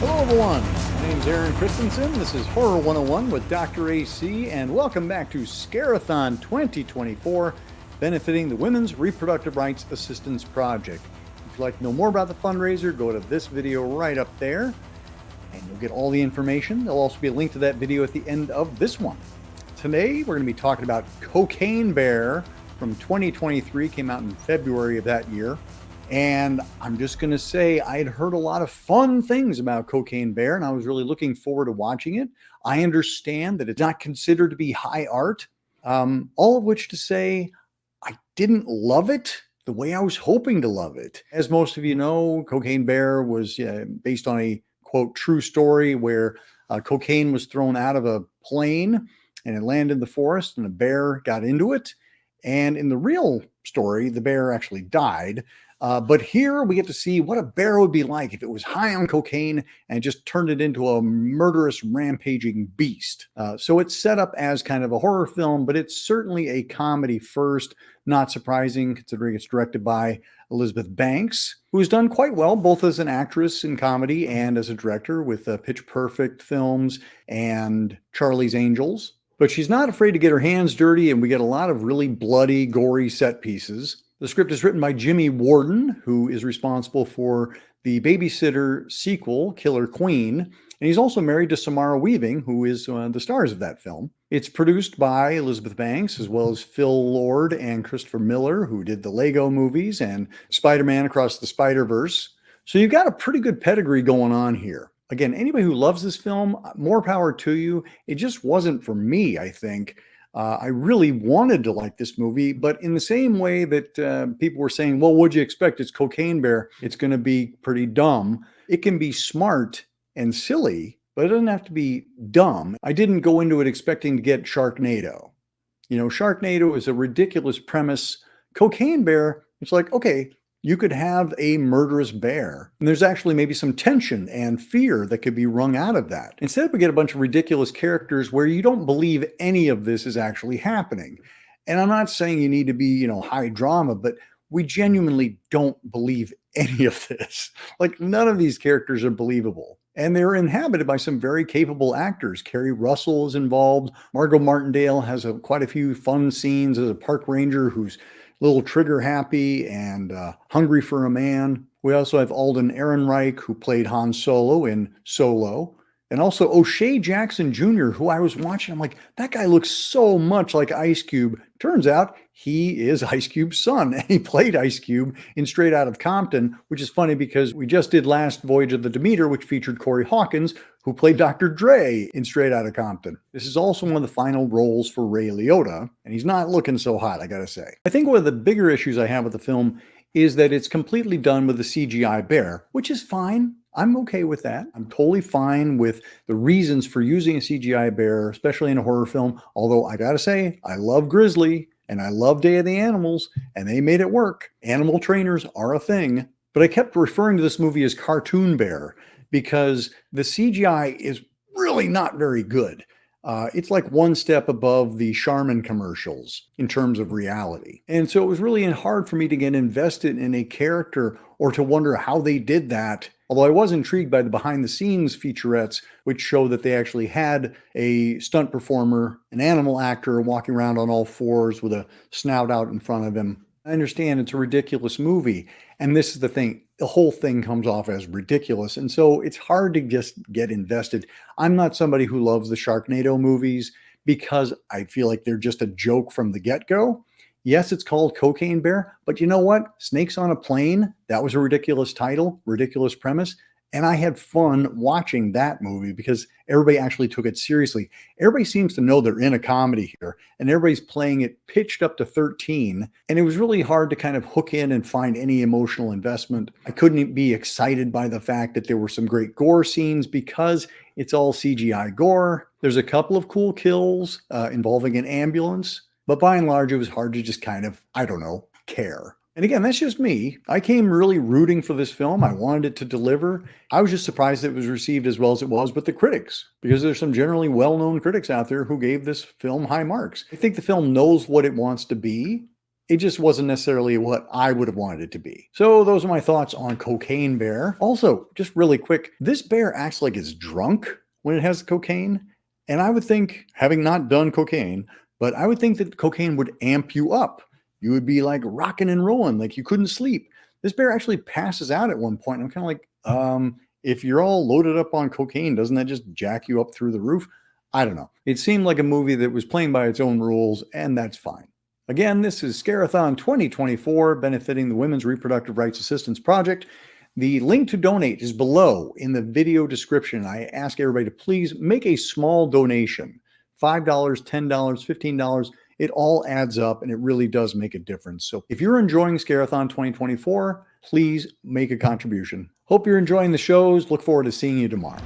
Hello everyone, my name's Aaron Christensen, this is Horror 101 with Dr. AC, and welcome back to Scare-A-Thon 2024, benefiting the Women's Reproductive Rights Assistance Project. If you'd like to know more about the fundraiser, go to this video right up there, and you'll get all the information. There'll also be a link to that video at the end of this one. Today, we're going to be talking about Cocaine Bear from 2023, came out in February of that year. And I'm just going to say I'd heard a lot of fun things about Cocaine Bear, and I was really looking forward to watching it. I understand that it's not considered to be high art, all of which to say I didn't love it the way I was hoping to love it. As most of you know, Cocaine Bear was based on a, quote, true story where cocaine was thrown out of a plane and it landed in the forest and a bear got into it. And in the real story, the bear actually died. But here we get to see what a bear would be like if it was high on cocaine and just turned it into a murderous, rampaging beast. So it's set up as kind of a horror film, but it's certainly a comedy first. Not surprising, considering it's directed by Elizabeth Banks, who's done quite well, both as an actress in comedy and as a director with Pitch Perfect films and Charlie's Angels. But she's not afraid to get her hands dirty, and we get a lot of really bloody, gory set pieces. The script is written by Jimmy Warden, who is responsible for the Babysitter sequel, Killer Queen, and he's also married to Samara Weaving, who is the stars of that film. It's produced by Elizabeth Banks, as well as Phil Lord and Christopher Miller, who did the Lego movies and Spider-Man Across the Spider-Verse. So you've got a pretty good pedigree going on here. Again, anybody who loves this film, more power to you. It just wasn't for me, I think. I really wanted to like this movie, but in the same way that people were saying, well, what'd you expect? It's Cocaine Bear. It's going to be pretty dumb. It can be smart and silly, but it doesn't have to be dumb. I didn't go into it expecting to get Sharknado. You know, Sharknado is a ridiculous premise. Cocaine Bear, it's like, okay, you could have a murderous bear, and there's actually maybe some tension and fear that could be wrung out of that. Instead, we get a bunch of ridiculous characters where you don't believe any of this is actually happening. And I'm not saying you need to be, high drama, but we genuinely don't believe any of this. Like, none of these characters are believable. And they're inhabited by some very capable actors. Kerry Russell is involved. Margot Martindale has quite a few fun scenes as a park ranger who's little trigger happy and hungry for a man. We also have Alden Ehrenreich, who played Han Solo in Solo. And also O'Shea Jackson Jr., who I was watching. I'm like, that guy looks so much like Ice Cube. Turns out he is Ice Cube's son. And he played Ice Cube in Straight Outta Compton, which is funny because we just did Last Voyage of the Demeter, which featured Corey Hawkins, who played Dr. Dre in Straight Outta Compton. This is also one of the final roles for Ray Liotta, and he's not looking so hot, I gotta say. I think one of the bigger issues I have with the film is that it's completely done with a CGI bear, which is fine. I'm okay with that. I'm totally fine with the reasons for using a CGI bear, especially in a horror film. Although I gotta say, I love Grizzly and I love Day of the Animals, and they made it work. Animal trainers are a thing. But I kept referring to this movie as Cartoon Bear because the CGI is really not very good. It's like one step above the Charmin commercials in terms of reality. And so it was really hard for me to get invested in a character or to wonder how they did that. Although I was intrigued by the behind the scenes featurettes, which show that they actually had a stunt performer, an animal actor walking around on all fours with a snout out in front of him. I understand it's a ridiculous movie. And this is the thing, the whole thing comes off as ridiculous. And so it's hard to just get invested. I'm not somebody who loves the Sharknado movies because I feel like they're just a joke from the get-go. Yes, it's called Cocaine Bear, but you know what? Snakes on a Plane, that was a ridiculous title, ridiculous premise. And I had fun watching that movie because everybody actually took it seriously. Everybody seems to know they're in a comedy here, and everybody's playing it pitched up to 13. And it was really hard to kind of hook in and find any emotional investment. I couldn't be excited by the fact that there were some great gore scenes because it's all CGI gore. There's a couple of cool kills involving an ambulance, but by and large, it was hard to just kind of, I don't know, care. And again, that's just me. I came really rooting for this film. I wanted it to deliver. I was just surprised that it was received as well as it was with the critics, because there's some generally well-known critics out there who gave this film high marks. I think the film knows what it wants to be, it just wasn't necessarily what I would have wanted it to be. So those are my thoughts on Cocaine Bear. Also, just really quick, this bear acts like it's drunk when it has cocaine. And I would think, having not done cocaine, but I would think that cocaine would amp you up. You would be like rocking and rolling, like you couldn't sleep. This bear actually passes out at one point. I'm kind of like, if you're all loaded up on cocaine, doesn't that just jack you up through the roof? I don't know. It seemed like a movie that was playing by its own rules, and that's fine. Again, this is Scare-A-Thon 2024, benefiting the Women's Reproductive Rights Assistance Project. The link to donate is below in the video description. I ask everybody to please make a small donation. $5, $10, $15. It all adds up, and it really does make a difference. So if you're enjoying Scare-A-Thon 2024, please make a contribution. Hope you're enjoying the shows. Look forward to seeing you tomorrow.